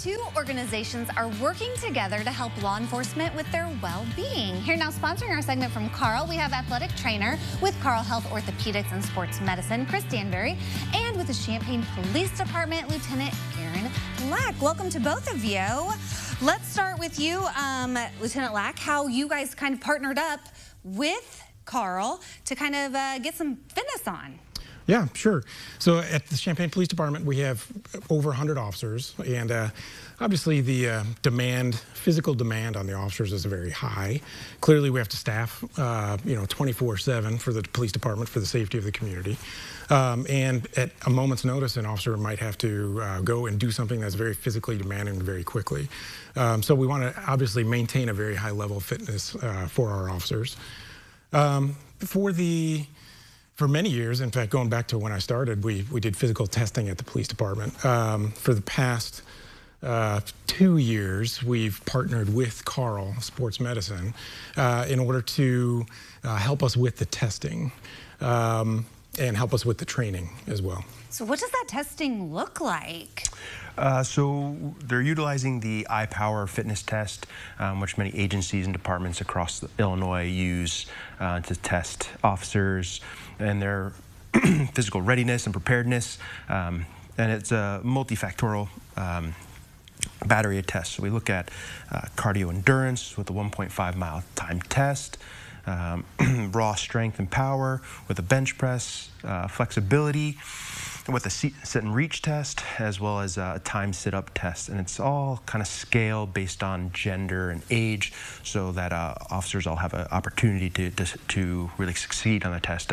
Two organizations are working together to help law enforcement with their well-being. Here now, sponsoring our segment from Carle, we have athletic trainer with Carle Health Orthopedics and Sports Medicine, Chris Danbury, and with the Champaign Police Department, Lieutenant Aaron Lack. Welcome to both of you. Let's start with you, Lieutenant Lack, how you guys kind of partnered up with Carle to kind of get some fitness on. Yeah, sure. So at the Champaign Police Department, we have over 100 officers, and obviously the physical demand on the officers is very high. Clearly, we have to staff, 24/7 for the police department for the safety of the community. And at a moment's notice, an officer might have to go and do something that's very physically demanding very quickly. So we want to obviously maintain a very high level of fitness for our officers. For many years, in fact, going back to when I started, we did physical testing at the police department. For the past 2 years, we've partnered with Carle Sports Medicine in order to help us with the testing and help us with the training as well. So what does that testing look like? So they're utilizing the iPower fitness test, which many agencies and departments across Illinois use to test officers and their physical readiness and preparedness. And it's a multifactorial battery of tests. So we look at cardio endurance with a 1.5-mile time test, raw strength and power with a bench press, flexibility with a sit and reach test, as well as a time sit-up test. And it's all kind of scaled based on gender and age, so that officers all have an opportunity to really succeed on the test,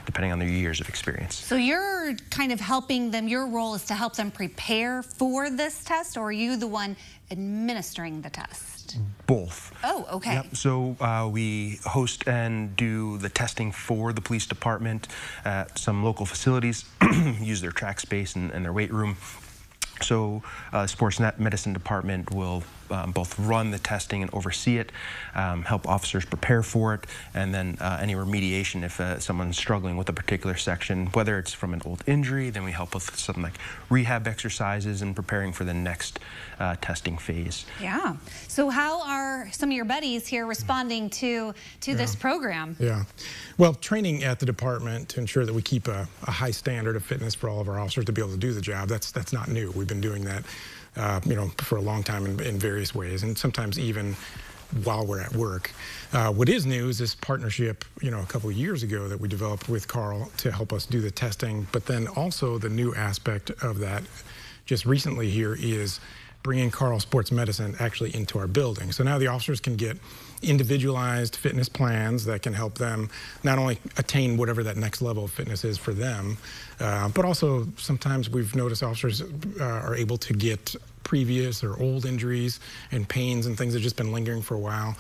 depending on their years of experience. So you're kind of helping them, your role is to help them prepare for this test, or are you the one administering the test? Both. Oh, okay. Yep. So we host and do the testing for the police department at some local facilities, use their track space and their weight room. So Sports Medicine Department will both run the testing and oversee it, help officers prepare for it, and then any remediation if someone's struggling with a particular section, whether it's from an old injury, then we help with something like rehab exercises and preparing for the next testing phase. Yeah. So how are some of your buddies here responding to this program? Yeah. Well, training at the department to ensure that we keep a high standard of fitness for all of our officers to be able to do the job, that's not new. We've been doing that for a long time in various ways, and sometimes even while we're at work. What is new is this partnership, a couple of years ago that we developed with Carle to help us do the testing, but then also the new aspect of that just recently here is bringing Carle Sports Medicine actually into our building. So now the officers can get individualized fitness plans that can help them not only attain whatever that next level of fitness is for them, but also sometimes we've noticed officers are able to get previous or old injuries and pains and things that have just been lingering for a while,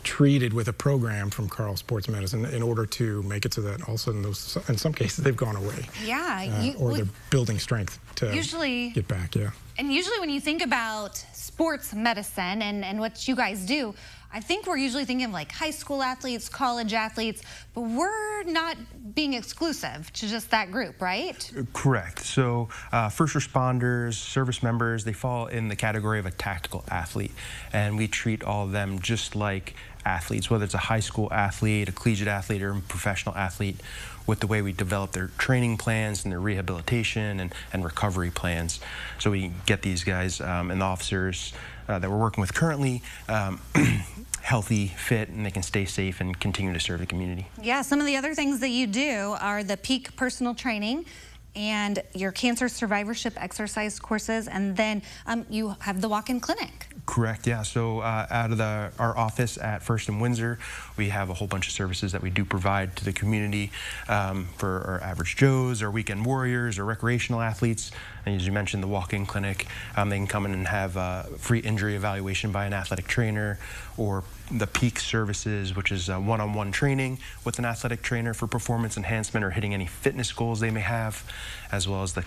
treated with a program from Carle Sports Medicine in order to make it so that also in some cases they've gone away. Yeah. Or they're building strength to get back, yeah. And usually when you think about sports medicine and what you guys do, I think we're usually thinking of like high school athletes, college athletes, but we're not being exclusive to just that group, right? Correct. So first responders, service members, they fall in the category of a tactical athlete, and we treat all of them just like athletes, whether it's a high school athlete, a collegiate athlete, or a professional athlete, with the way we develop their training plans and their rehabilitation and recovery plans. So we get these guys and the officers that we're working with currently healthy, fit, and they can stay safe and continue to serve the community. Yeah, some of the other things that you do are the peak personal training and your cancer survivorship exercise courses, and then you have the walk-in clinic. Correct, yeah. So out of our office at First and Windsor, we have a whole bunch of services that we do provide to the community for our average Joes, our weekend warriors, our recreational athletes. And as you mentioned, the walk-in clinic, they can come in and have free injury evaluation by an athletic trainer, or the peak services, which is one-on-one training with an athletic trainer for performance enhancement or hitting any fitness goals they may have, as well as the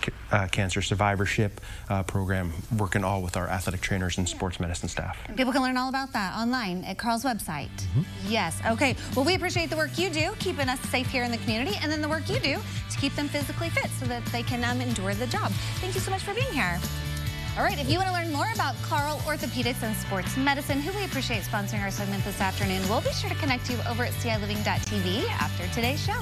cancer survivorship program, working all with our athletic trainers and sports medicine staff. People can learn all about that online at Carle's website. Yes, okay. Well, we appreciate the work you do, keeping us safe here in the community, and then the work you do to keep them physically fit so that they can endure the job. Thank you so much for being here. All right, if you want to learn more about Carle Orthopedics and Sports Medicine, who we appreciate sponsoring our segment this afternoon, we'll be sure to connect you over at CILiving.tv after today's show.